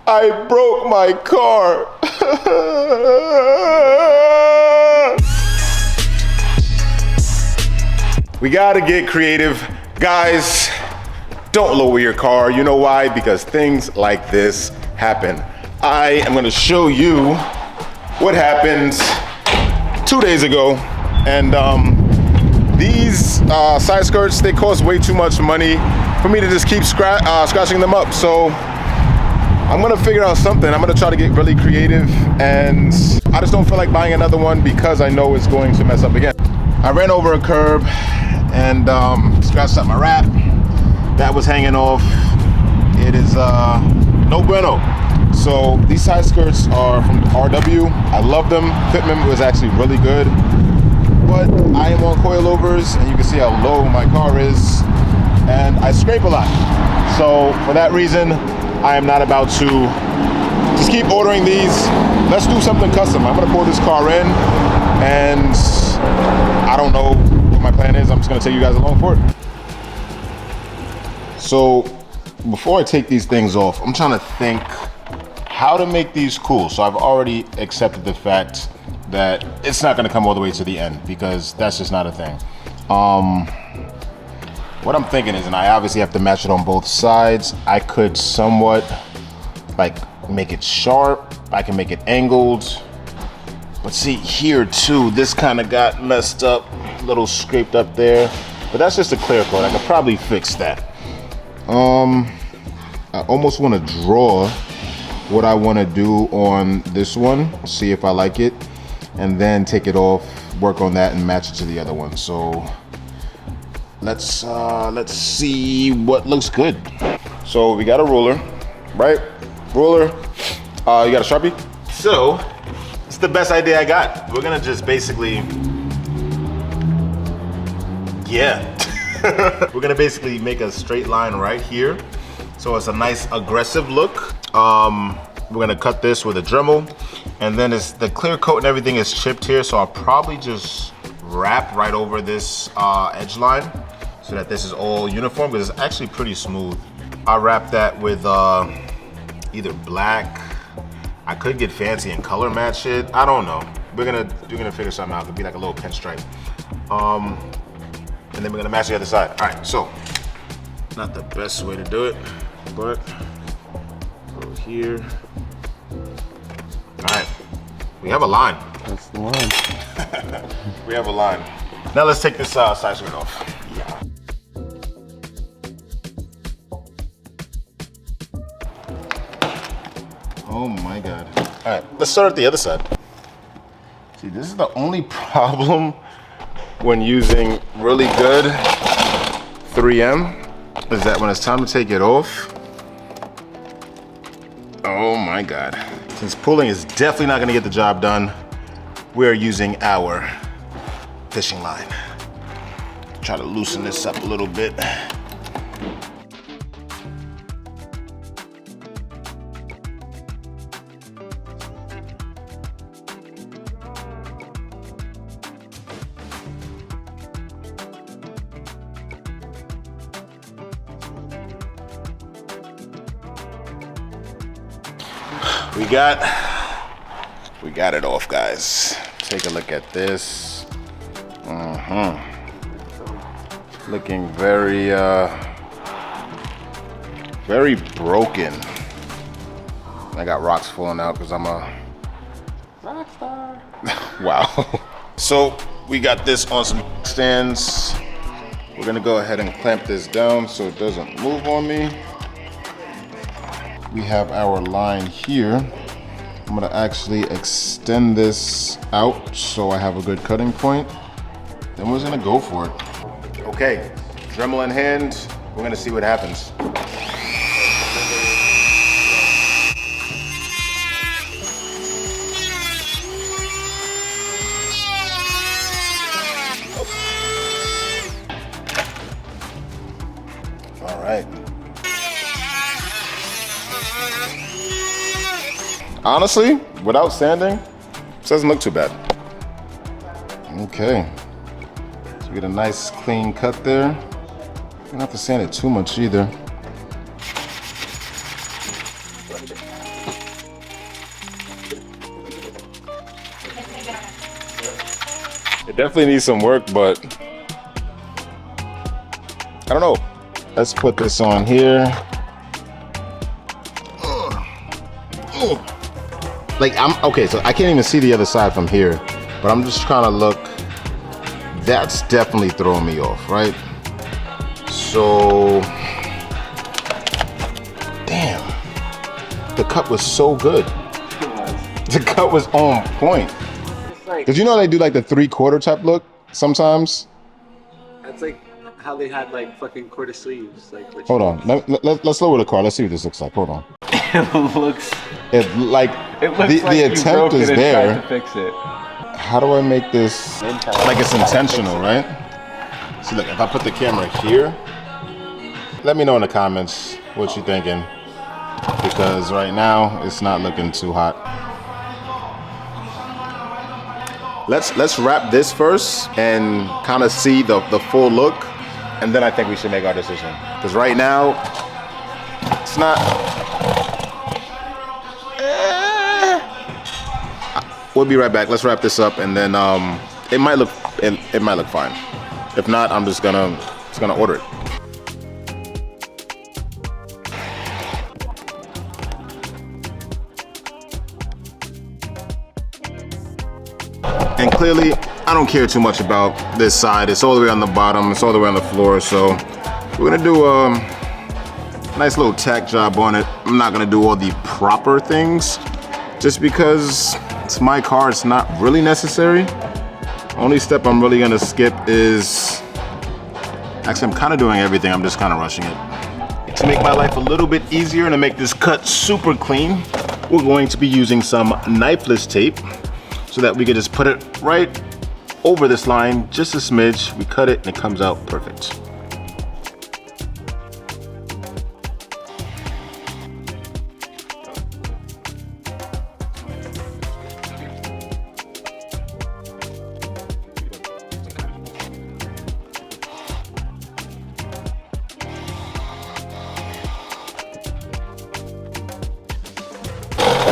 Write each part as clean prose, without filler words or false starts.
I broke my car. We gotta get creative. Guys, don't lower your car. You know why? Because things like this happen. I am gonna show you what happened 2 days ago. And these side skirts, they cost way too much money for me to just keep scratching them up. So I'm gonna figure out something. I'm gonna try to get really creative, and I just don't feel like buying another one because I know it's going to mess up again. I ran over a curb and scratched up my wrap. That was hanging off. It is no bueno. So these side skirts are from RW. I love them. Fitment was actually really good. But I am on coilovers, and you can see how low my car is, and I scrape a lot. So for that reason, I am not about to just keep ordering these. Let's do something custom. I'm gonna pour this car in, and I don't know what my plan is. I'm just gonna take you guys along for it. So before I take these things off, I'm trying to think how to make these cool. So I've already accepted the fact that it's not gonna come all the way to the end because that's just not a thing. What I'm thinking is, and I obviously have to match it on both sides, I could somewhat like make it sharp, I can make it angled. But see here too, this kind of got messed up, a little scraped up there, but that's just a clear coat. I could probably fix that. I almost want to draw what I want to do on this one, see if I like it, and then take it off, work on that and match it to the other one. So let's see what looks good. So we got a ruler, right? Ruler, you got a Sharpie? So it's the best idea I got. We're gonna just basically, we're gonna basically make a straight line right here. So it's a nice aggressive look. We're gonna cut this with a Dremel, and then it's the clear coat and everything is chipped here. So I'll probably just wrap right over this edge line so that this is all uniform, because it's actually pretty smooth. I'll wrap that with either black. I could get fancy and color match it. I don't know. We're gonna figure something out. It'll be like a little pinstripe. And then we're gonna match the other side. All right, so not the best way to do it, but go here. All right, we have a line. That's the line. We have a line. Now let's take this side skirt off. Yeah. Oh my God. All right, let's start at the other side. See, this is the only problem when using really good 3M is that when it's time to take it off, oh my God. Since pulling is definitely not gonna get the job done, we're using our fishing line. Try to loosen this up a little bit. We got it off, guys. Take a look at this. Looking very very broken. I got rocks falling out because I'm a rock star. Wow. So we got this on some stands. We're gonna go ahead and clamp this down so it doesn't move on me. We have our line here. I'm gonna actually extend this out so I have a good cutting point. Then we're just gonna go for it. Okay, Dremel in hand, we're gonna see what happens. All right. Honestly, without sanding, it doesn't look too bad. Okay, so we get a nice clean cut there. You don't have to sand it too much either. It definitely needs some work, but I don't know. Let's put this on here. Like okay, so I can't even see the other side from here, but I'm just trying to look. That's definitely throwing me off, right? So, damn, the cut was so good. The cut was on point. Cause you know they do like the 3/4 type look sometimes. That's like how they had like fucking quarter sleeves. Like. Hold on, let's lower the car. Let's see what this looks like. Hold on. It looks the like attempt is there. To fix it. How do I make this like it's intentional, right? See, look, if I put the camera here, let me know in the comments what you're thinking, because right now it's not looking too hot. Let's wrap this first and kind of see the full look, and then I think we should make our decision. Because right now, it's not. We'll be right back. Let's wrap this up, and then it might look fine. If not, I'm just gonna order it. And clearly, I don't care too much about this side. It's all the way on the bottom. It's all the way on the floor. So we're gonna do a nice little tack job on it. I'm not gonna do all the proper things, just because it's my car. It's not really necessary. Only step I'm really gonna skip is, actually I'm kind of doing everything. I'm just kind of rushing it. To make my life a little bit easier and to make this cut super clean, we're going to be using some knifeless tape, so that we can just put it right over this line, just a smidge. We cut it and it comes out perfect.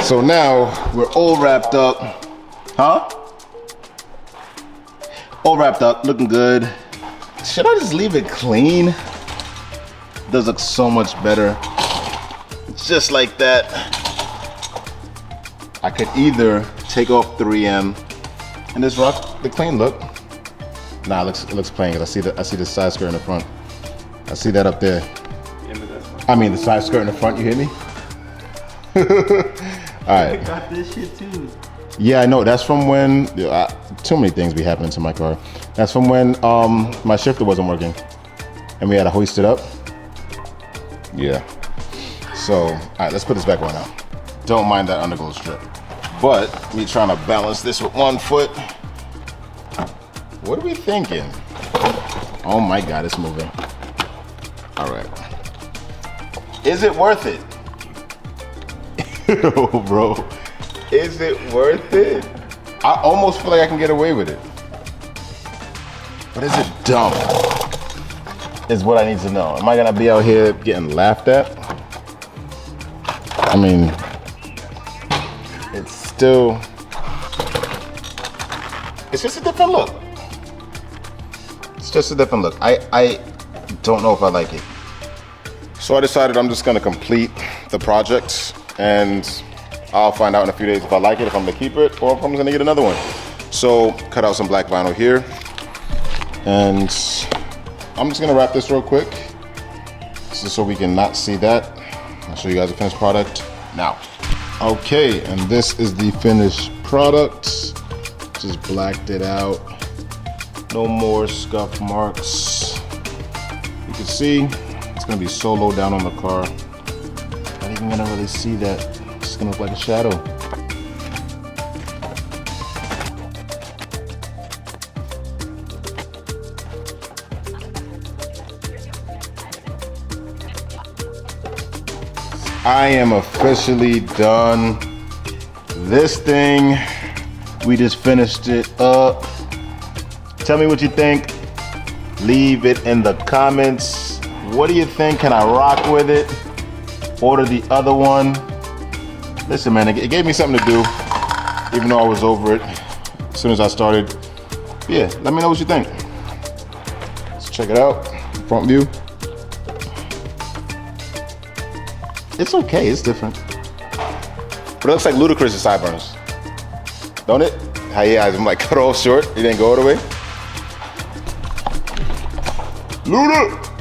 So now we're all wrapped up. Huh? All wrapped up, looking good. Should I just leave it clean? It does look so much better. Just like that. I could either take off 3M and just rock the clean look. Nah, it looks plain, because I see the side skirt in the front. I see that up there. I mean the side skirt in the front, you hear me? Alright. I got this shit too. Yeah, I know. That's from when too many things be happening to my car. That's from when my shifter wasn't working, and we had to hoist it up. Yeah. So, all right, let's put this back on now. Don't mind that underglow strip, but me trying to balance this with one foot. What are we thinking? Oh my God, it's moving. All right. Is it worth it? Oh, bro. Is it worth it? I almost feel like I can get away with it. But is it dumb? Is what I need to know. Am I gonna be out here getting laughed at? I mean, it's still, it's just a different look. It's just a different look. I don't know if I like it. So I decided I'm just gonna complete the project, and I'll find out in a few days if I like it, if I'm gonna keep it, or if I'm gonna get another one. So cut out some black vinyl here, and I'm just gonna wrap this real quick, just so we can not see that. I'll show you guys the finished product now. Okay, and this is the finished product. Just blacked it out. No more scuff marks. You can see it's gonna be so low down on the car. Not even gonna really see that. It's gonna look like a shadow. I am officially done. This thing, we just finished it up. Tell me what you think. Leave it in the comments. What do you think? Can I rock with it? Order the other one. Listen, man, it gave me something to do, even though I was over it as soon as I started. But yeah, let me know what you think. Let's check it out, front view. It's okay, it's different. But it looks like Ludacris' sideburns. Don't it? How he has them like cut off short. He didn't go all the way. Luda!